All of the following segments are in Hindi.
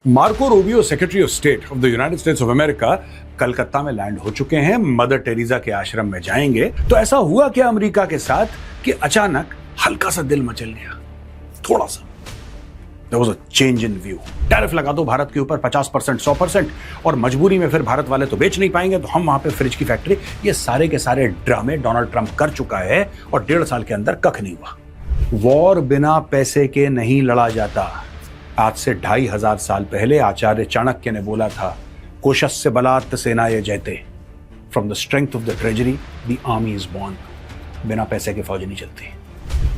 Marco Rubio secretary of state of the United States of America Calcutta में लैंड हो चुके हैं। मदर टेरेसा के आश्रम में जाएंगे। तो ऐसा हुआ क्या अमेरिका के साथ कि अचानक हल्का सा दिल मचल गया, थोड़ा सा। There was a change in view। Tariff लगा दो भारत के ऊपर 50%, 100%, और मजबूरी में फिर भारत वाले तो बेच नहीं पाएंगे, तो हम वहां पे फ्रिज की फैक्ट्री। ये सारे के सारे ड्रामे डोनाल्ड ट्रंप कर चुका है और 1.5 साल के अंदर कख नहीं हुआ। वॉर बिना पैसे के नहीं लड़ा जाता। आज से 2500 साल पहले आचार्य चाणक्य ने बोला था, कोशस्य बलात् सेनाय जयते। From the strength of the treasury the army is born. बिना पैसे के फौज नहीं चलती।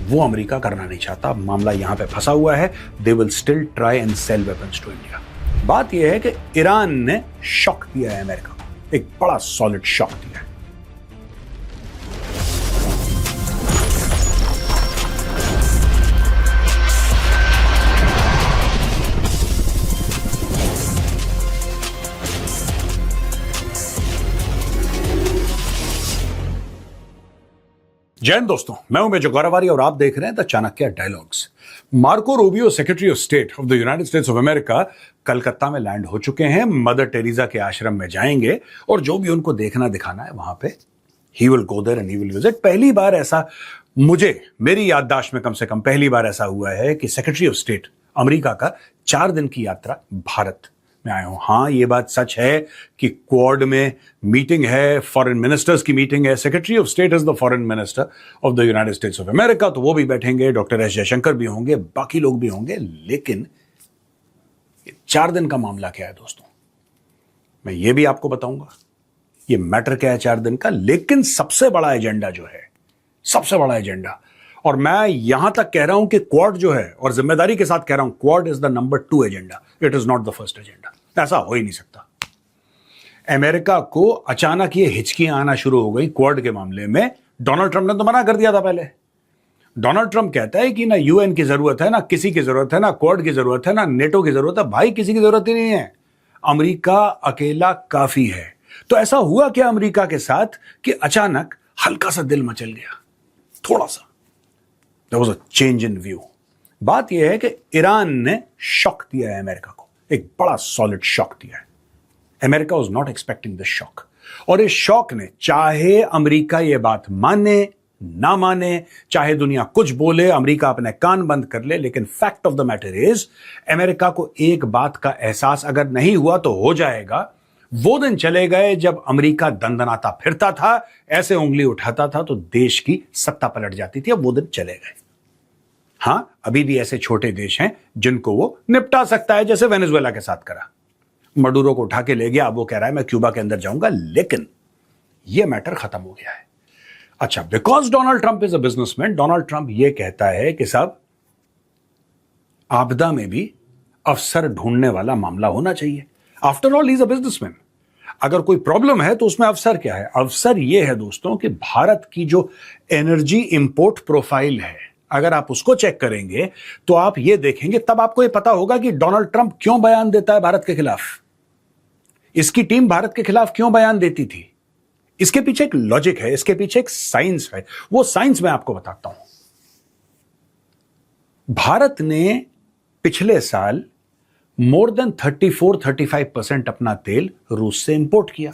वो अमेरिका करना नहीं चाहता। मामला यहां पे फंसा हुआ है। They will still try and sell weapons to India. बात यह है कि ईरान ने शॉक दिया है अमेरिका को, एक बड़ा सॉलिड शॉक दिया है। जय हिंद दोस्तों, मैं हूं मेजर गौरवारी और आप देख रहे हैं the Chanakya dialogues. Marco Rubio secretary of state of the United States of America Calcutta में लैंड हो चुके हैं। मदर टेरेसा के आश्रम में जाएंगे और जो भी उनको देखना दिखाना है वहां पे ही will go there and he will visit. पहली बार ऐसा मेरी याददाश्त में कम से कम पहली बार ऐसा हुआ है कि सेक्रेटरी ऑफ स्टेट अमेरिका का 4 दिन की यात्रा भारत में आए हूं। हां, ये बात सच है कि क्वाड में मीटिंग है, फॉरेन मिनिस्टर्स की मीटिंग है। Secretary of state is the foreign minister of the United States of America, तो वो भी बैठेंगे, डॉक्टर एस जयशंकर भी होंगे, बाकी लोग भी होंगे। लेकिन 4 दिन का मामला क्या है दोस्तों, मैं ये भी आपको बताऊंगा। ये मैटर क्या है 4 दिन का। लेकिन सबसे बड़ा एजेंडा जो है, सबसे बड़ा एजेंडा, और मैं यहां तक कह रहा हूं कि क्वाड जो है, और जिम्मेदारी के साथ कह रहा हूं, quad is the number 2 agenda. It is not the first agenda. ऐसा हो ही नहीं सकता। अमेरिका को अचानक ये हिचकियां आना शुरू हो गई क्वाड के मामले में। डोनाल्ड ट्रंप ने तो मना कर दिया था पहले। डोनाल्ड ट्रंप कहता है कि ना यूएन की जरूरत है, ना किसी की जरूरत है, ना क्वाड की जरूरत है, ना नेटो की जरूरत है। भाई, किसी की जरूरत ही नहीं है। अमेरिका अकेला काफी है। तो ऐसा हुआ क्या अमेरिका के साथ कि अचानक हल्का सा दिल मचल गया, थोड़ा सा। There was a change in view। बात यह है कि ईरान ने शॉक दिया है अमेरिका को, एक बड़ा सॉलिड शॉक दिया है। America was not expecting this shock, और इस शॉक ने, चाहे अमेरिका ये बात माने ना माने, चाहे दुनिया कुछ बोले, अमेरिका अपने कान बंद कर ले, लेकिन fact of the matter is, America को एक बात का एहसास अगर नहीं हुआ तो हो जाएगा। वो दिन चले गए जब अमेरिका दंदनाता फिरता था, ऐसे उंगली उठाता था तो देश की सत्ता पलट जाती थी। अब वो दिन चले गए। हां, अभी भी ऐसे छोटे देश हैं जिनको वो निपटा सकता है, जैसे वेनेजुएला के साथ करा। मडूरो को उठा के ले गया, अब वो कह रहा है मैं क्यूबा के अंदर जाऊंगा। लेकिन ये मैटर खत्म हो गया है। अच्छा, because Donald Trump is a businessman, Donald Trump ये कहता है कि साहब, आपदा में भी अवसर ढूंढने वाला मामला होना चाहिए। After all, he is a businessman. अगर कोई प्रॉब्लम है तो उसमें अवसर क्या है? अवसर यह है दोस्तों कि भारत की जो एनर्जी इंपोर्ट प्रोफाइल है, अगर आप उसको चेक करेंगे तो आप ये देखेंगे, तब आपको ये पता होगा कि डोनाल्ड ट्रंप क्यों बयान देता है भारत के खिलाफ। इसकी टीम भारत के खिलाफ क्यों बयान देती थी? इसके पीछे एक लॉजिक है, इसके पीछे एक साइंस है। वो साइंस मैं आपको बताता हूं। भारत ने पिछले साल मोर देन 34-35% अपना तेल रूस से इंपोर्ट किया,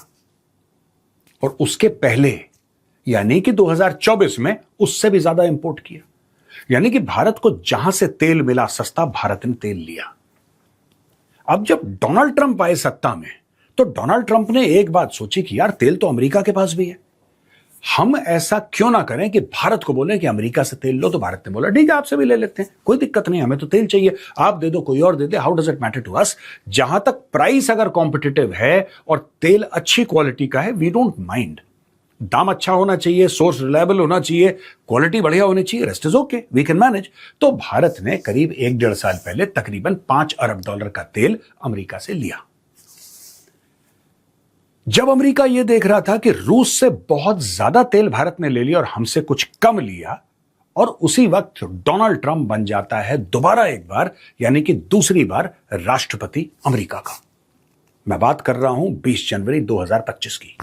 और उसके पहले यानी कि 2024 में उससे भी ज्यादा इंपोर्ट किया। यानी कि भारत को जहां से तेल मिला सस्ता, भारत ने तेल लिया। अब जब डोनाल्ड ट्रंप आए सत्ता में, तो डोनाल्ड ट्रंप ने एक बात सोची कि यार, तेल तो अमेरिका के पास भी है, हम ऐसा क्यों ना करें कि भारत को बोले कि अमेरिका से तेल लो। तो भारत ने बोला ठीक है, आपसे भी ले लेते हैं, कोई दिक्कत नहीं, हमें तो तेल चाहिए, आप दे दो, कोई और दे दे, how does it matter to us. जहां तक प्राइस अगर कॉम्पिटिटिव है और तेल अच्छी क्वालिटी का है, वी डोंट माइंड। दाम अच्छा होना चाहिए, सोर्स रिलायबल होना चाहिए, क्वालिटी बढ़िया होनी चाहिए, rest is okay, we can manage. तो भारत ने करीब 1-1.5 साल पहले तकरीबन $5 अरब का तेल अमेरिका से लिया। जब अमेरिका यह देख रहा था कि रूस से बहुत ज्यादा तेल भारत ने ले लिया और हमसे कुछ कम लिया, और उसी वक्त डोनाल्ड ट्रंप बन जाता है दोबारा एक बार, यानी कि दूसरी बार राष्ट्रपति अमेरिका का। मैं बात कर रहा हूं 20 जनवरी 2025 की।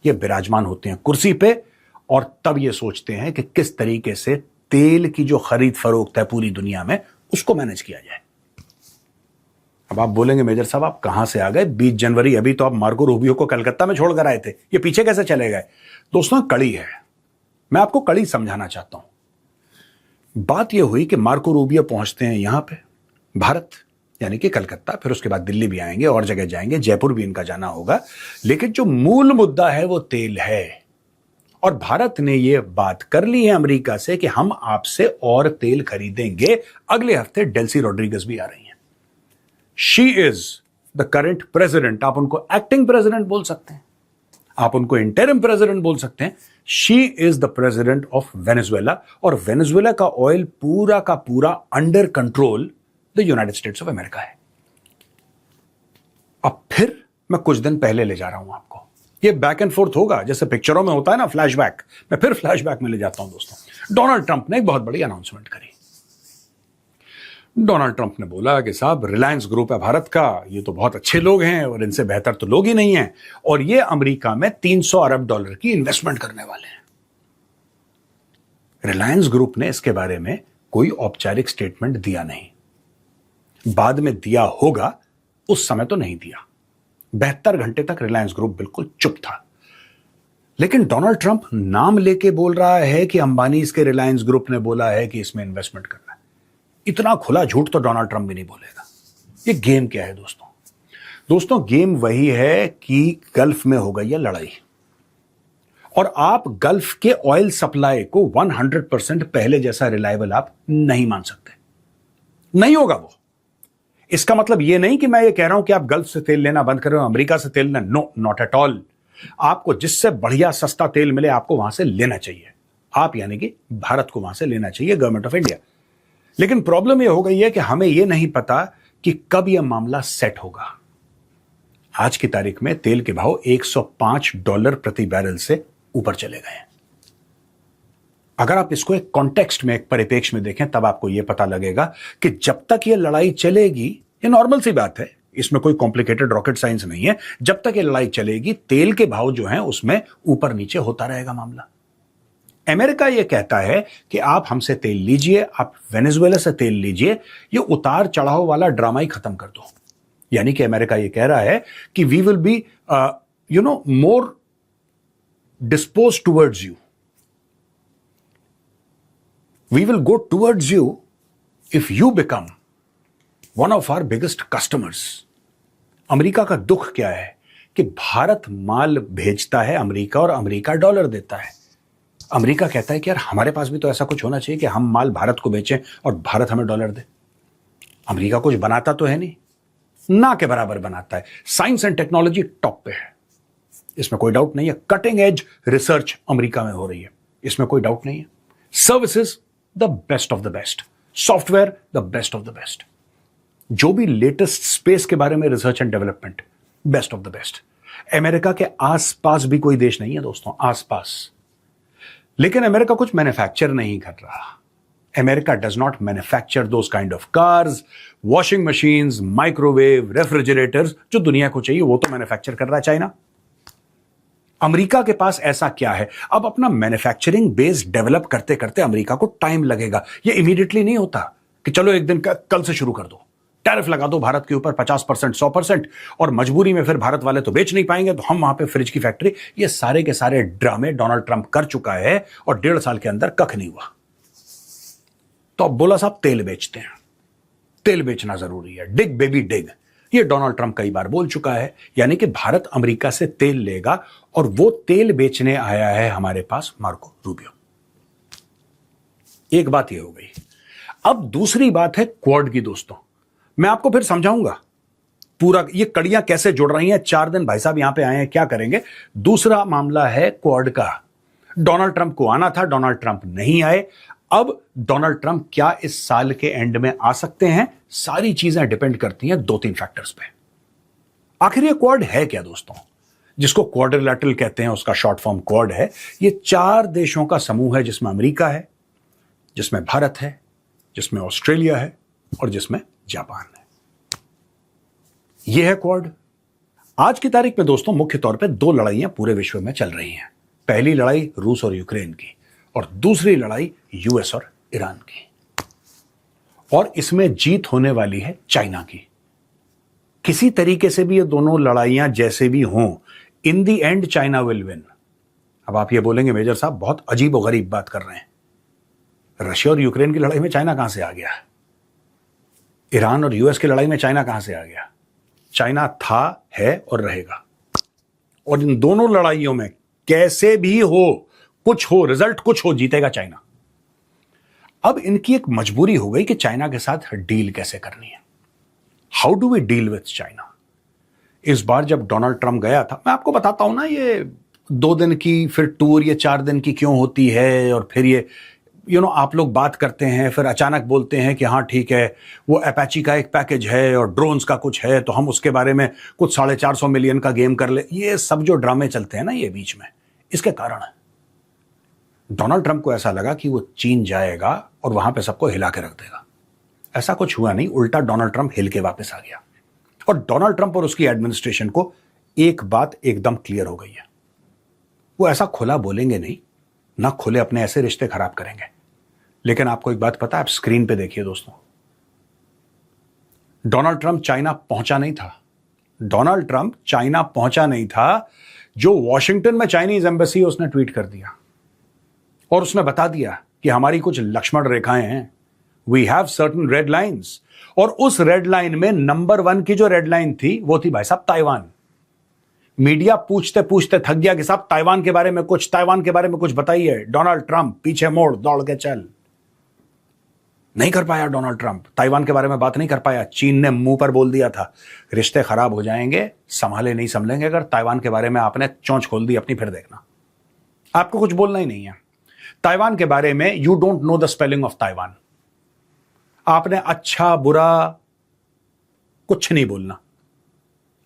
ये विराजमान होते हैं कुर्सी पे, और तब ये सोचते हैं कि किस तरीके से तेल की जो खरीद फरोख्त है पूरी दुनिया में, उसको मैनेज किया जाए। अब आप बोलेंगे मेजर साहब आप कहां से आ गए, 20 जनवरी अभी तो आप मार्को रूबियो को कलकत्ता में छोड़कर आए थे, ये पीछे कैसे चले गए? दोस्तों कड़ी है, मैं आपको कड़ी समझाना चाहता हूं। बात यह हुई कि मार्को रूबियो पहुंचते हैं यहां पे भारत यानी कि कलकत्ता, फिर उसके बाद दिल्ली भी आएंगे और जगह जाएंगे, जयपुर भी इनका जाना होगा, लेकिन जो मूल मुद्दा है वो तेल है। और भारत ने यह बात कर ली है अमेरिका से कि हम आपसे और तेल खरीदेंगे। अगले हफ्ते डेल्सी रॉड्रिगेज भी आ रही हैं। She is the current president, आप उनको एक्टिंग प्रेसिडेंट बोल सकते हैं, आप उनको इंटरिम प्रेसिडेंट बोल सकते हैं। She is the president of Venezuela, और वेनेजुएला का ऑयल पूरा का पूरा under control the United States of America है। अब फिर मैं कुछ दिन पहले ले जा रहा हूं आपको, ये बैक एंड फोर्थ होगा जैसे पिक्चरों में होता है ना, फ्लैशबैक। मैं फिर फ्लैशबैक में ले जाता हूं दोस्तों। डोनाल्ड ट्रंप ने एक बहुत बड़ी अनाउंसमेंट करी। डोनाल्ड ट्रंप ने बोला कि साहब रिलायंस ग्रुप है भारत का, ये तो बहुत अच्छे लोग हैं और इनसे बेहतर तो लोग ही नहीं हैं, और ये अमेरिका में $300 अरब की इन्वेस्टमेंट करने वाले हैं। रिलायंस ग्रुप ने इसके बारे में कोई औपचारिक स्टेटमेंट दिया नहीं, बाद में दिया होगा, उस समय तो नहीं दिया। 72 घंटे तक रिलायंस ग्रुप बिल्कुल चुप था। लेकिन डोनाल्ड ट्रंप नाम लेके बोल रहा है कि अंबानी इसके रिलायंस ग्रुप ने बोला है कि इसमें इन्वेस्टमेंट करना है। इतना खुला झूठ तो डोनाल्ड ट्रंप भी नहीं बोलेगा। ये गेम क्या है दोस्तों? दोस्तों गेम वही है कि गल्फ में हो गई है लड़ाई, और आप गल्फ के ऑयल सप्लाई को 100% पहले जैसा रिलायबल आप नहीं मान सकते। नहीं होगा वो। इसका मतलब यह नहीं कि मैं ये कह रहा हूं कि आप गल्फ से तेल लेना बंद कर रहे हो, अमेरिका से तेल लेना, नो, नॉट एट ऑल। आपको जिससे बढ़िया सस्ता तेल मिले आपको वहां से लेना चाहिए, आप यानी कि भारत को वहां से लेना चाहिए, गवर्नमेंट ऑफ इंडिया। लेकिन प्रॉब्लम यह हो गई है कि हमें यह नहीं पता कि कब यह मामला सेट होगा। आज की तारीख में तेल के भाव $105 प्रति बैरल से ऊपर चले गए हैं। अगर आप इसको एक कॉन्टेक्स्ट में, एक परिप्रेक्ष्य में देखें, तब आपको यह पता लगेगा कि जब तक यह लड़ाई चलेगी, ये नॉर्मल सी बात है, इसमें कोई कॉम्प्लिकेटेड रॉकेट साइंस नहीं है, जब तक ये लड़ाई चलेगी तेल के भाव जो हैं उसमें ऊपर नीचे होता रहेगा मामला। अमेरिका यह कहता है कि आप हमसे तेल लीजिए, आप वेनेजुएला से तेल लीजिए, ये उतार चढ़ाव वाला ड्रामा ही खत्म कर दो। यानी कि अमेरिका यह कह रहा है कि we will be more dispose towards you, we will go towards you if you become one of our biggest customers। America का दुख क्या है कि भारत माल भेजता है अमेरिका और अमेरिका डॉलर देता है। अमेरिका कहता है कि यार हमारे पास भी तो ऐसा कुछ होना चाहिए कि हम माल भारत को बेचें और भारत हमें डॉलर दे। अमेरिका कुछ बनाता तो है नहीं, ना के बराबर बनाता है। साइंस एंड टेक्नोलॉजी टॉप पे है, इसमें कोई डाउट नहीं है। कटिंग एज रिसर्च अमेरिका में हो रही है, इसमें कोई डाउट नहीं है। Services the best of the best, software the best of the best, जो भी लेटेस्ट स्पेस के बारे में research and development, best of the best. America के आसपास भी कोई देश नहीं है दोस्तों, आसपास। लेकिन अमेरिका कुछ मैन्युफैक्चर नहीं कर रहा। America does not manufacture those kind of cars, washing machines, microwave, refrigerators, जो दुनिया को चाहिए वो तो मैन्युफैक्चर कर रहा है चाइना। अमेरिका के पास ऐसा क्या है? अब अपना मैन्युफैक्चरिंग बेस डेवलप करते करते अमेरिका को टाइम लगेगा। ये इमीडिएटली नहीं होता कि चलो एक दिन कल से शुरू कर दो, टैरिफ लगा दो भारत के ऊपर 50%, 100%, और मजबूरी में फिर भारत वाले तो बेच नहीं पाएंगे तो हम वहां पे फ्रिज की फैक्ट्री। ये सारे के सारे ड्रामे डोनाल्ड ट्रंप कर चुका है और 1.5 साल के अंदर कख नहीं हुआ। तो अब बोला साहब तेल बेचते हैं, तेल बेचना जरूरी है, डिग बेबी डिग। ये डोनाल्ड ट्रंप कई बार बोल चुका है, यानी कि भारत अमेरिका से तेल लेगा और वो तेल बेचने आया है हमारे पास मार्को रूबियो। एक बात ये हो गई। अब दूसरी बात है क्वाड की दोस्तों। मैं आपको फिर समझाऊंगा पूरा ये कड़ियां कैसे जुड़ रही हैं। 4 दिन भाई साहब यहां पे आए हैं, क्या करेंगे। दूसरा मामला है क्वाड का। डोनाल्ड ट्रंप को आना था, डोनाल्ड ट्रंप नहीं आए। अब डोनाल्ड ट्रंप क्या इस साल के एंड में आ सकते हैं? सारी चीजें डिपेंड करती हैं 2-3 फैक्टर्स पे। आखिर ये क्वाड है क्या दोस्तों? जिसको क्वाड्रिलैटरल कहते हैं, उसका शॉर्ट फॉर्म क्वाड है। ये 4 देशों का समूह है, जिसमें अमेरिका है, जिसमें भारत है, जिसमें ऑस्ट्रेलिया है और जिसमें जापान है। यह है क्वाड। आज की तारीख में दोस्तों मुख्य तौर पे 2 लड़ाइयां पूरे विश्व में चल रही हैं। पहली लड़ाई रूस और यूक्रेन की, और दूसरी लड़ाई यूएस और ईरान की। और इसमें जीत होने वाली है चाइना की। किसी तरीके से भी ये दोनों लड़ाइयां जैसे भी हों, इन दी एंड चाइना विल विन। अब आप ये बोलेंगे मेजर साहब बहुत अजीब और गरीब बात कर रहे हैं, रशिया और यूक्रेन की लड़ाई में चाइना कहां से आ गया? ईरान और यूएस की लड़ाई में चाइना कहां से आ गया? चाइना था, है और रहेगा। और इन दोनों लड़ाइयों में कैसे भी हो, कुछ हो, रिजल्ट कुछ हो, जीतेगा चाइना। अब इनकी एक मजबूरी हो गई कि चाइना के साथ डील कैसे करनी है। How do we deal with China? इस बार जब डोनाल्ड ट्रंप गया था, मैं आपको बताता हूं ना, ये 2 दिन की फिर टूर, ये 4 दिन की क्यों होती है, और फिर ये आप लोग बात करते हैं, फिर अचानक बोलते हैं कि हाँ ठीक है, वो अपाची का एक पैकेज है और ड्रोन्स का कुछ है, तो हम उसके बारे में कुछ 450 मिलियन का गेम कर ले। ये सब जो ड्रामे चलते हैं ना ये बीच में, इसके कारण है डोनाल्ड ट्रंप को ऐसा लगा कि वो चीन जाएगा और वहां पे सबको हिला के रख देगा। ऐसा कुछ हुआ नहीं, उल्टा डोनाल्ड ट्रंप हिल के वापस आ गया। और डोनाल्ड ट्रंप और उसकी एडमिनिस्ट्रेशन को एक बात एकदम क्लियर हो गई है, वो ऐसा खुला बोलेंगे नहीं, ना खुले अपने ऐसे रिश्ते खराब करेंगे। लेकिन आपको एक बात पता है, आप स्क्रीन पे देखिए दोस्तों, डोनाल्ड ट्रंप चाइना पहुंचा नहीं था। डोनाल्ड ट्रंप चाइना पहुंचा नहीं था। जो वॉशिंगटन में चाइनीज एम्बेसी है उसने ट्वीट कर दिया और उसने बता दिया कि हमारी कुछ लक्ष्मण रेखाएं हैं, we have certain red lines. और उस रेड लाइन में नंबर 1 की जो रेड लाइन थी वो थी भाई साहब ताइवान। मीडिया पूछते पूछते थक गया कि साहब ताइवान के बारे में कुछ बताइए। डोनाल्ड ट्रंप पीछे मोड़, दौड़ के चल। नहीं कर पाया डोनाल्ड ट्रंप, ताइवान के बारे में बात नहीं कर पाया। चीन ने मुंह पर बोल दिया था रिश्ते खराब हो जाएंगे, संभाले नहीं संभलेंगे अगर ताइवान के बारे में आपने चोंच खोल दी अपनी, फिर देखना। आपको कुछ बोलना ही नहीं है ताइवान के बारे में। You don't know the spelling of Taiwan. आपने अच्छा बुरा कुछ नहीं बोलना,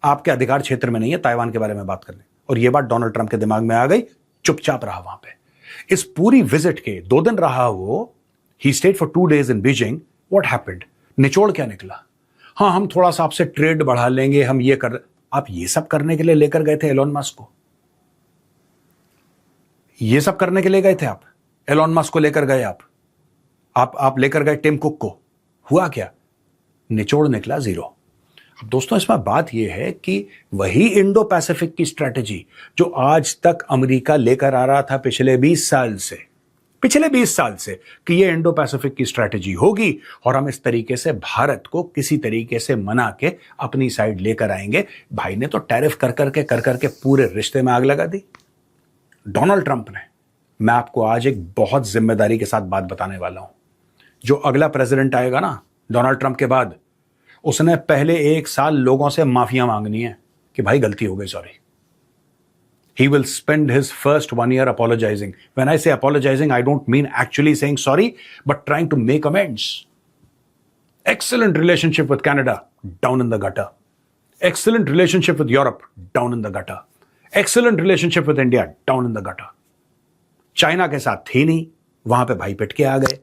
आपके अधिकार क्षेत्र में नहीं है ताइवान के बारे में बात करने। और यह बात डोनाल्ड ट्रंप के दिमाग में आ गई, चुपचाप रहा वहां पे। इस पूरी विजिट के 2 दिन रहा वो, he stayed for 2 days in Beijing. What happened? निचोड़ क्या निकला? हाँ, हम थोड़ा सा आपसे ट्रेड बढ़ा लेंगे, हम ये कर। आप ये सब करने के लिए लेकर गए थे एलोन मस्क को? ये सब करने के लिए गए थे आप? एलोन मस्क को लेकर गए आप लेकर गए टिम कुक को। हुआ क्या? निचोड़ निकला जीरो। अब दोस्तों इसमें बात यह है कि वही इंडो पैसिफिक की स्ट्रैटेजी जो आज तक अमेरिका लेकर आ रहा था पिछले 20 साल से कि ये इंडो पैसिफिक की स्ट्रैटेजी होगी और हम इस तरीके से भारत को किसी तरीके से मना के अपनी साइड लेकर आएंगे। भाई ने तो टैरिफ कर करके पूरे रिश्ते में आग लगा दी डोनाल्ड ट्रंप ने। मैं आपको आज एक बहुत जिम्मेदारी के साथ बात बताने वाला हूं। जो अगला प्रेसिडेंट आएगा ना डोनाल्ड ट्रंप के बाद, उसने पहले 1 साल लोगों से माफिया मांगनी है कि भाई गलती हो गई, sorry. He will spend his first 1 year apologizing. When I say apologizing, I don't mean actually saying sorry, but trying to make amends. Excellent relationship with Canada, down in the gutter. Excellent relationship with Europe, down in the gutter. Excellent relationship with India, down in the gutter. China के साथ थी नहीं, वहां पे भाई पिट के आ गए।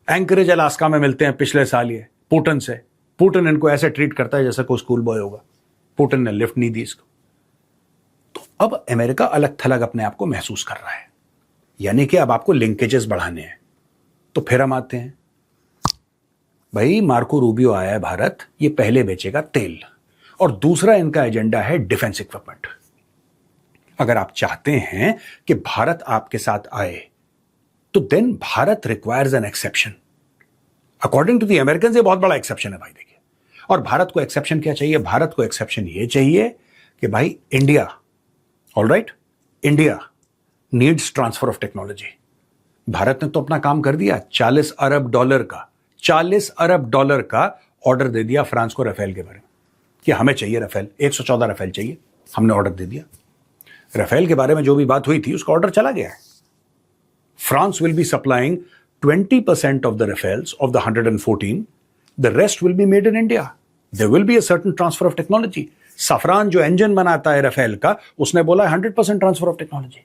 एंकरेज अलास्का में मिलते हैं पिछले साल ये पुतिन से। पुतिन इनको ऐसे ट्रीट करता है जैसे कोई स्कूल बॉय होगा। पुतिन ने लिफ्ट नहीं दी इसको। तो अब अमेरिका अलग थलग अपने आप को महसूस कर रहा है, यानी कि अब आपको लिंकेजेस बढ़ाने हैं। तो फिर हम आते हैं, भाई मार्को रूबियो आया है भारत, ये पहले बेचेगा तेल और दूसरा इनका एजेंडा है डिफेंस इक्विपमेंट। अगर आप चाहते हैं कि भारत आपके साथ आए तो then Bharat requires an exception. According to the American ये बहुत बड़ा एक्सेप्शन है भाई, देखिए। और भारत को एक्सेप्शन क्या चाहिए? भारत को एक्सेप्शन ये चाहिए कि भाई India, alright, India needs transfer of technology. Bharat ने तो अपना काम कर दिया, $40 अरब का ऑर्डर दे दिया फ्रांस को राफेल के बारे में कि हमें चाहिए राफेल, 114 राफेल चाहिए। हमने ऑर्डर दे दिया। राफेल के बारे में जो भी बात हुई थी उसका ऑर्डर चला गया है। France will be supplying 20% of the Rafales of the 114. The rest will be made in India. There will be a certain transfer of technology. सफरान जो इंजन बनाता है राफेल का, उसने बोला 100% ट्रांसफर ऑफ टेक्नोलॉजी।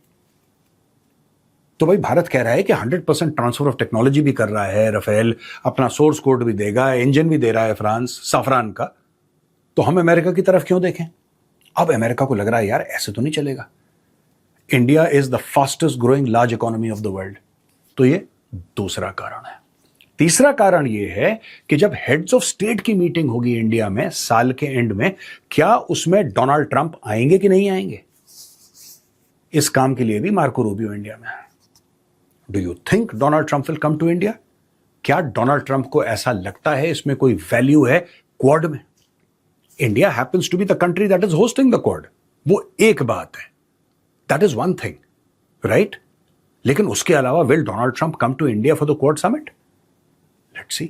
तो भाई भारत कह रहा है कि 100% ट्रांसफर ऑफ टेक्नोलॉजी भी कर रहा है राफेल, अपना सोर्स कोड भी देगा, इंजन भी दे रहा है फ्रांस सफरान का। तो हम अमेरिका की तरफ क्यों देखें? अब अमेरिका को लग रहा है यार ऐसे तो नहीं चलेगा। India is the fastest growing large economy of the world. तो ये दूसरा कारण है। तीसरा कारण यह है कि जब हेड्स ऑफ स्टेट की मीटिंग होगी इंडिया में साल के एंड में, क्या उसमें डोनाल्ड ट्रंप आएंगे कि नहीं आएंगे? इस काम के लिए भी मार्को रूबियो इंडिया में है। Do you think Donald Trump will come to India? क्या डोनाल्ड ट्रंप को ऐसा लगता है इसमें कोई वैल्यू है क्वाड में? India happens to be the country that is hosting the Quad, वो एक बात है, that is one thing, right? लेकिन उसके अलावा will Donald Trump come to India for the Quad summit? Let's see.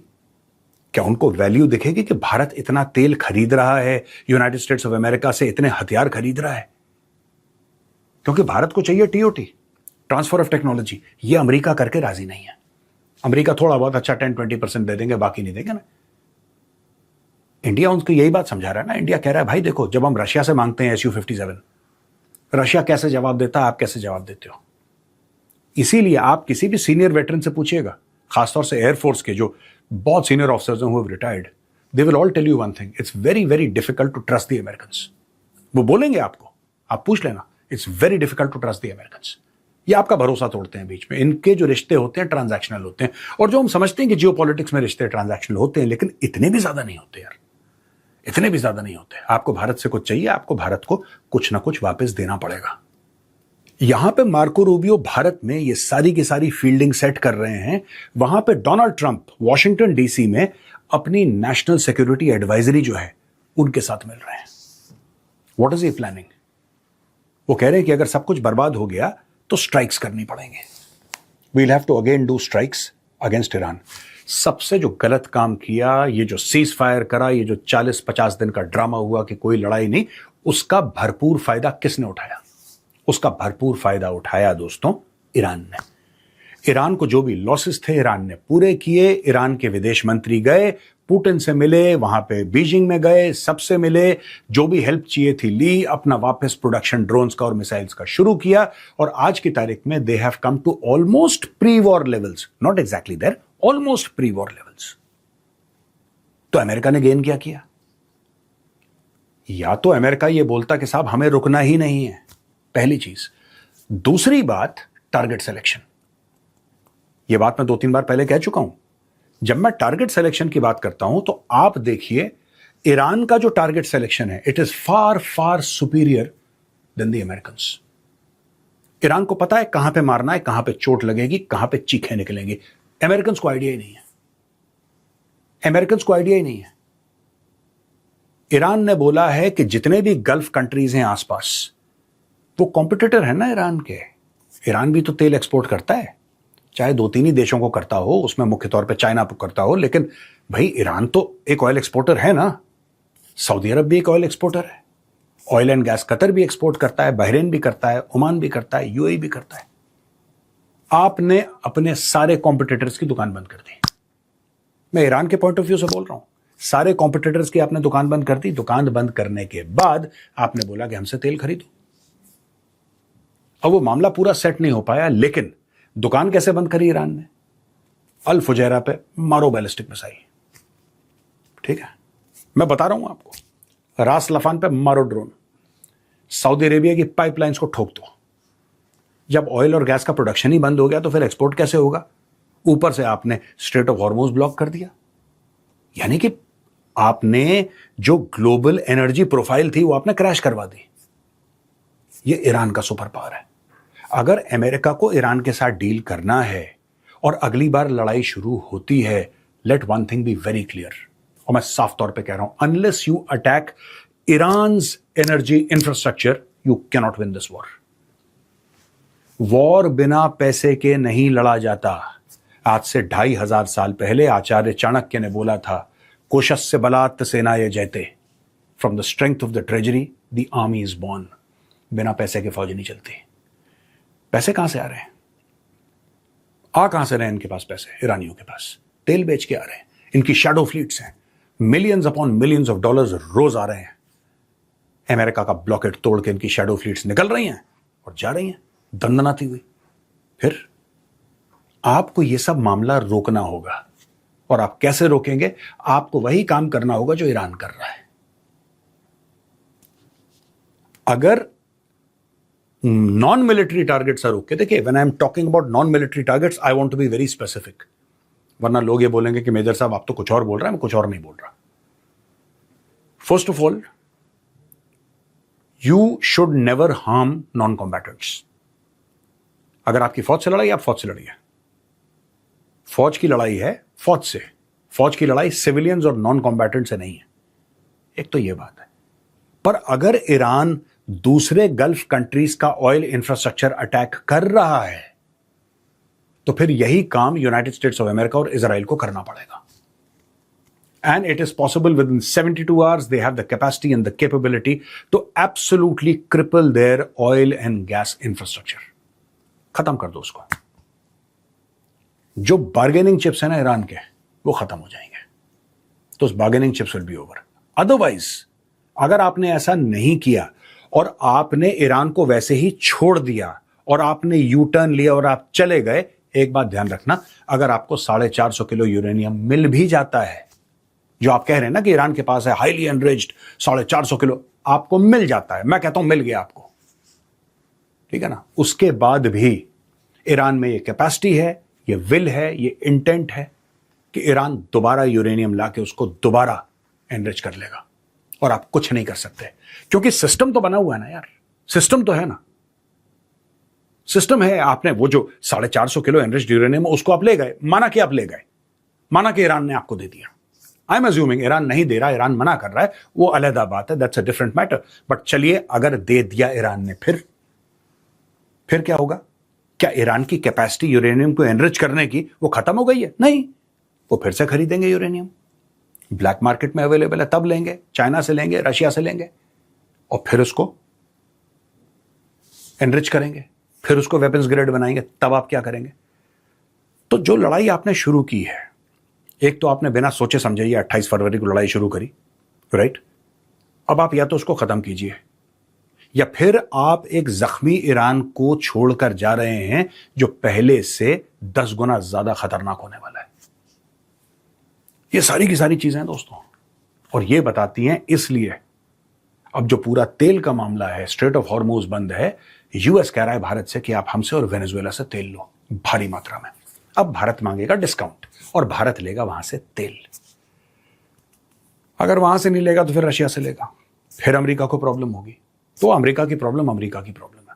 क्या उनको वैल्यू दिखेगी कि भारत इतना तेल खरीद रहा है यूनाइटेड स्टेट्स ऑफ अमेरिका से, इतने हथियार खरीद रहा है? क्योंकि भारत को चाहिए टीओटी, ट्रांसफर ऑफ टेक्नोलॉजी। ये अमेरिका करके राजी नहीं है। अमेरिका थोड़ा बहुत अच्छा 10-20% दे देंगे, बाकी नहीं देंगे ना। इंडिया उनको यही बात समझा रहा है ना। इंडिया कह रहा है भाई देखो, जब हम रशिया से मांगते हैं SU-57, रशिया कैसे जवाब देता है, आप कैसे जवाब देते हो? इसीलिए आप किसी भी सीनियर वेटरन से पूछिएगा, खासतौर से एयरफोर्स के जो बहुत सीनियर ऑफिसर्स हैं who have retired, they will all tell you one thing, it's very very difficult to trust the Americans. वो बोलेंगे आपको, आप पूछ लेना, it's very difficult to trust the Americans. ये आपका भरोसा तोड़ते हैं बीच में। इनके जो रिश्ते होते हैं ट्रांजैक्शनल होते हैं, और जो हम समझते हैं कि जियोपॉलिटिक्स में रिश्ते ट्रांजैक्शनल होते हैं, लेकिन इतने भी ज्यादा नहीं होते यार, इतने भी ज्यादा नहीं होते। आपको भारत से कुछ चाहिए, आपको भारत को कुछ ना कुछ वापस देना पड़ेगा। यहां पे मार्को रूबियो भारत में ये सारी की सारी फील्डिंग सेट कर रहे हैं, वहां पे डोनाल्ड ट्रंप वॉशिंगटन DC में अपनी नेशनल सिक्योरिटी एडवाइजरी जो है उनके साथ मिल रहे हैं। What is he planning? वो कह रहे हैं कि अगर सब कुछ बर्बाद हो गया तो स्ट्राइक्स करनी पड़ेंगे। We will have to again do strikes against Iran. सबसे जो गलत काम किया, ये जो सीज फायर करा, ये जो 40-50 दिन का ड्रामा हुआ कि कोई लड़ाई नहीं, उसका भरपूर फायदा किसने उठाया? उसका भरपूर फायदा उठाया दोस्तों ईरान ने। ईरान को जो भी लॉसेस थे ईरान ने पूरे किए। ईरान के विदेश मंत्री गए, पुतिन से मिले, वहां पे बीजिंग में गए, सबसे मिले, जो भी हेल्प चाहिए थी ली, अपना वापस प्रोडक्शन ड्रोन्स का और मिसाइल्स का शुरू किया, और आज की तारीख में they have come to almost pre war levels, not exactly there, almost pre war levels. तो अमेरिका ने गेन क्या किया? या तो अमेरिका ये बोलता कि साहब हमें रुकना ही नहीं है, पहली चीज। दूसरी बात, टारगेट सिलेक्शन। यह बात मैं 2-3 बार पहले कह चुका हूं। जब मैं टारगेट सिलेक्शन की बात करता हूं तो आप देखिए ईरान का जो टारगेट सिलेक्शन है, it is far far superior than the Americans. Iran को पता है कहां पे मारना है, कहां पे चोट लगेगी, कहां पे चीखें निकलेंगी। अमेरिकन्स को आइडिया ही नहीं है। अमेरिकन्स को आइडिया ही नहीं है। ईरान ने बोला है कि जितने भी गल्फ कंट्रीज हैं आसपास, वो कॉम्पिटिटर है ना ईरान के। ईरान भी तो तेल एक्सपोर्ट करता है, चाहे 2-3 ही देशों को करता हो, उसमें मुख्य तौर पे चाइना को करता हो, लेकिन भाई ईरान तो एक ऑयल एक्सपोर्टर है ना। सऊदी अरब भी एक ऑयल एक्सपोर्टर है, ऑयल एंड गैस कतर भी एक्सपोर्ट करता है, बहरीन भी करता है, ओमान भी करता है, UAE भी करता है। आपने अपने सारे कॉम्पिटिटर्स की दुकान बंद कर दी। मैं ईरान के पॉइंट ऑफ व्यू से बोल रहा हूं। सारे कॉम्पिटिटर्स की आपने दुकान बंद कर दी। दुकान बंद करने के बाद आपने बोला कि हमसे तेल खरीदो। अब वो मामला पूरा सेट नहीं हो पाया, लेकिन दुकान कैसे बंद करी ईरान ने? अल फुजैरा पे मारो बैलिस्टिक मिसाइल। ठीक है, मैं बता रहा हूं आपको। रास लफान पे मारो ड्रोन। सऊदी अरेबिया की पाइपलाइंस को ठोक दो। जब ऑयल और गैस का प्रोडक्शन ही बंद हो गया तो फिर एक्सपोर्ट कैसे होगा? ऊपर से आपने स्ट्रेट ऑफ हॉर्मुज ब्लॉक कर दिया। यानी कि आपने जो ग्लोबल एनर्जी प्रोफाइल थी वो आपने क्रैश करवा दी। ये ईरान का सुपर पावर है। अगर अमेरिका को ईरान के साथ डील करना है और अगली बार लड़ाई शुरू होती है, let one thing be very clear, और मैं साफ तौर पे कह रहा हूं, unless you attack Iran's energy infrastructure, you can not win this war. War बिना पैसे के नहीं लड़ा जाता। आज से 2500 साल पहले आचार्य चाणक्य ने बोला था, कोशस्य बलात् सेनाय जयते, from the strength of the treasury the army is born. बिना पैसे के फौज नहीं चलती। पैसे कहां से आ रहे हैं? कहां से रहे हैं इनके पास पैसे? ईरानियों के पास तेल बेच के आ रहे हैं। इनकी शैडो फ्लीट्स हैं, millions upon millions of dollars रोज आ रहे हैं। अमेरिका का ब्लॉकेट तोड़ के इनकी शैडो फ्लीट्स निकल रही हैं और जा रही हैं दंदनाती हुई। फिर आपको यह सब मामला रोकना होगा, और आप कैसे रोकेंगे? आपको वही काम करना होगा जो ईरान कर रहा है। अगर non military targets are okay, देखिए when I am talking about non military targets, I want to be very specific. वरना लोग ये बोलेंगे कि मेजर साहब आप तो कुछ और बोल रहे हैं, मैं कुछ और नहीं बोल रहा। First of all, you should never harm non combatants. अगर आपकी फौज से लड़ाई, आप फौज से लड़िए। फौज की लड़ाई है फौज से, फौज की लड़ाई सिविलियंस और नॉन कॉम्बैटेंट से नहीं है। एक तो यह बात है। पर अगर ईरान दूसरे गल्फ कंट्रीज का ऑयल इंफ्रास्ट्रक्चर अटैक कर रहा है तो फिर यही काम यूनाइटेड स्टेट्स ऑफ अमेरिका और इजराइल को करना पड़ेगा। And it is possible within 72 hours they have the capacity and the capability to absolutely cripple their oil and gas infrastructure. खत्म कर दो उसको। जो बार्गेनिंग चिप्स है ना ईरान के, वो खत्म हो जाएंगे, तो उस bargaining chips will be over. Otherwise अगर आपने ऐसा नहीं किया और आपने ईरान को वैसे ही छोड़ दिया और आपने यू टर्न लिया और आप चले गए, एक बात ध्यान रखना, अगर आपको 450 किलो यूरेनियम मिल भी जाता है, जो आप कह रहे हैं ना कि ईरान के पास है हाईली एनरिच्ड 450 किलो, आपको मिल जाता है, मैं कहता हूं मिल गया आपको, ठीक है ना, उसके बाद भी ईरान में ये कैपेसिटी है, ये विल है, ये इंटेंट है कि ईरान दोबारा यूरेनियम लाके उसको दोबारा एनरिच कर लेगा और आप कुछ नहीं कर सकते, क्योंकि सिस्टम तो बना हुआ है ना यार, सिस्टम तो है ना, सिस्टम है। आपने वो जो 450 किलो एनरिच्ड यूरेनियम उसको आप ले गए, माना कि आप ले गए, माना कि ईरान ने आपको दे दिया। आई एम अज्यूमिंग ईरान नहीं दे रहा, ईरान मना कर रहा है, वो अलग बात है, that's a different matter. But चलिए अगर दे दिया ईरान ने, फिर क्या होगा? क्या ईरान की कैपेसिटी यूरेनियम को एनरिच करने की वो खत्म हो गई है? नहीं, वो फिर से खरीदेंगे यूरेनियम, ब्लैक मार्केट में अवेलेबल है, तब लेंगे, चाइना से लेंगे, रशिया से लेंगे, और फिर उसको एनरिच करेंगे, फिर उसको वेपन्स ग्रेड बनाएंगे, तब आप क्या करेंगे? तो जो लड़ाई आपने शुरू की है, एक तो आपने बिना सोचे समझे 28 फरवरी को लड़ाई शुरू करी, राइट? अब आप या तो उसको खत्म कीजिए, या फिर आप एक जख्मी ईरान को छोड़कर जा रहे हैं जो पहले से 10 गुना ज्यादा खतरनाक होने वाला है। ये सारी की सारी चीजें हैं दोस्तों, और ये बताती हैं, इसलिए अब जो पूरा तेल का मामला है, स्ट्रेट ऑफ हॉर्मुज बंद है, यूएस कह रहा है भारत से कि आप हमसे और वेनेजुएला से तेल लो भारी मात्रा में। अब भारत मांगेगा डिस्काउंट और भारत लेगा वहां से तेल। अगर वहां से नहीं लेगा तो फिर रशिया से लेगा, फिर अमेरिका को प्रॉब्लम होगी। तो अमेरिका की प्रॉब्लम अमेरिका की प्रॉब्लम है,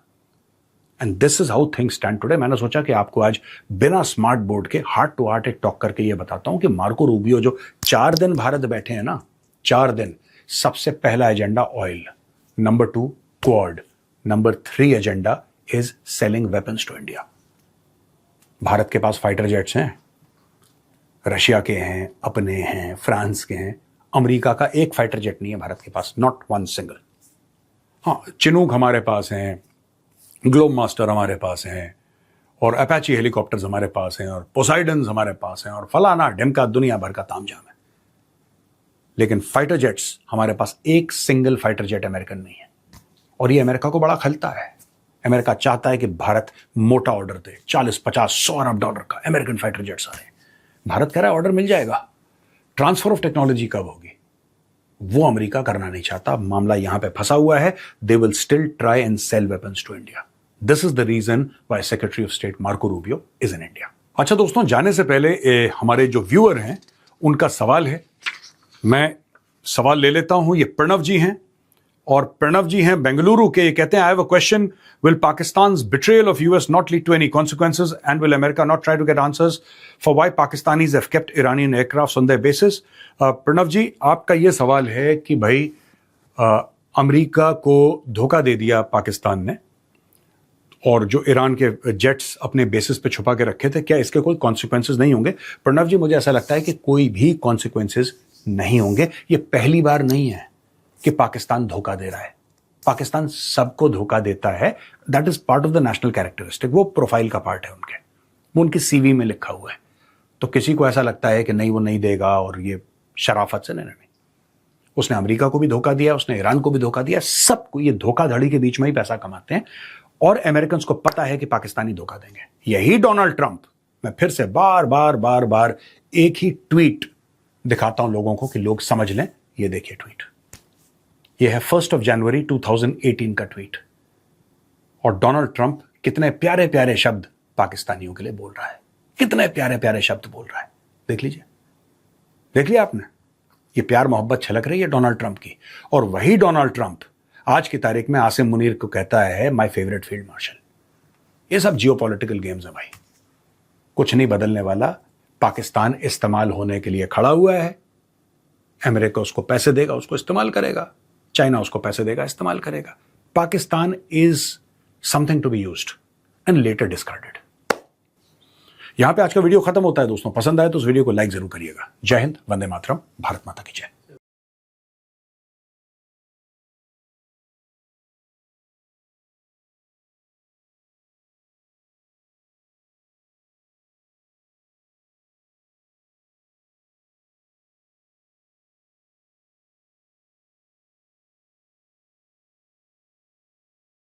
and this is how things stand today. मैंने सोचा कि आपको आज बिना स्मार्ट बोर्ड के हार्ट टू हार्ट एक टॉक करके ये बताता हूं कि मार्को रूबियो जो 4 दिन भारत बैठे हैं ना, 4 दिन, सबसे पहला agenda oil, number 2 Quad, number 3 agenda is selling weapons to India. Bharat के पास फाइटर जेट्स हैं, रशिया के हैं, अपने हैं, फ्रांस के हैं, अमेरिका का एक फाइटर जेट नहीं है भारत के पास, नॉट वन सिंगल। हाँ, चिनूक हमारे पास हैं, ग्लोब मास्टर हमारे पास हैं, और अपाची हेलीकॉप्टर्स हमारे पास हैं, और पोसाइडन्स हमारे पास हैं, और फलाना ढिमका दुनिया भर का तामझाम है, लेकिन फाइटर जेट्स हमारे पास एक सिंगल फाइटर जेट अमेरिकन नहीं है। और ये अमेरिका को बड़ा खलता है। अमेरिका चाहता है कि भारत मोटा ऑर्डर दे, 40, 50, 100 अरब डॉलर का अमेरिकन फाइटर जेट्स आ रहे हैं। भारत कह रहा है ऑर्डर मिल जाएगा, ट्रांसफर ऑफ टेक्नोलॉजी कब होगी वो अमेरिका करना नहीं चाहता। मामला यहां पे फंसा हुआ है। They will still try and sell weapons to India. This is the reason why secretary of state Marco Rubio is in India. अच्छा दोस्तों, जाने से पहले हमारे जो व्यूअर हैं उनका सवाल है, मैं सवाल ले लेता हूं। ये प्रणव जी हैं, और प्रणव जी हैं बेंगलुरु के। ये कहते हैं, I have a question, will Pakistan's betrayal of US not lead to any consequences and will America not try to get answers for why Pakistanis have kept Iranian aircraft on their bases? Pranav ji, आपका ये सवाल है कि भाई अमेरिका को धोखा दे दिया पाकिस्तान ने, और जो ईरान के जेट्स अपने बेसिस पे छुपा के रखे थे, क्या इसके कोई कॉन्सिक्वेंसेज नहीं होंगे? प्रणव जी, मुझे ऐसा लगता है कि कोई भी कॉन्सिक्वेंसेज नहीं होंगे। ये पहली बार नहीं है कि पाकिस्तान धोखा दे रहा है। पाकिस्तान सबको धोखा देता है, that is part of the national characteristic, वो प्रोफाइल का पार्ट है उनके, वो उनकी सीवी में लिखा हुआ है। तो किसी को ऐसा लगता है कि नहीं वो नहीं देगा और ये शराफत से, नहीं, उसने अमेरिका को भी धोखा दिया, उसने ईरान को भी धोखा दिया, सबको। ये धोखाधड़ी के बीच में ही पैसा कमाते हैं, और अमेरिकन को पता है कि पाकिस्तानी धोखा देंगे। यही डोनाल्ड ट्रंप, मैं फिर से बार बार एक ही ट्वीट दिखाता हूं लोगों को कि लोग समझ लें। ये देखिए ट्वीट, ये है 1 जनवरी 2018 का ट्वीट, और डोनाल्ड ट्रंप कितने प्यारे प्यारे शब्द पाकिस्तानियों के लिए बोल रहा है, कितने प्यारे प्यारे शब्द बोल रहा है। देख लीजिए, देख लिया आपने, ये प्यार मोहब्बत छलक रही है डोनाल्ड ट्रंप की। और वही डोनाल्ड ट्रंप आज की तारीख में आसिम मुनीर को कहता है माय फेवरेट फील्ड मार्शल। ये सब जियोपॉलिटिकल गेम्स है भाई, कुछ नहीं बदलने वाला। पाकिस्तान इस्तेमाल होने के लिए खड़ा हुआ है। अमेरिका उसको पैसे देगा, उसको इस्तेमाल करेगा। चाइना उसको पैसे देगा, इस्तेमाल करेगा। Pakistan is something to be used and later discarded. यहां पे आज का वीडियो खत्म होता है दोस्तों। पसंद आए तो उस वीडियो को लाइक जरूर करिएगा। जय हिंद, वंदे मातरम, भारत माता की जय।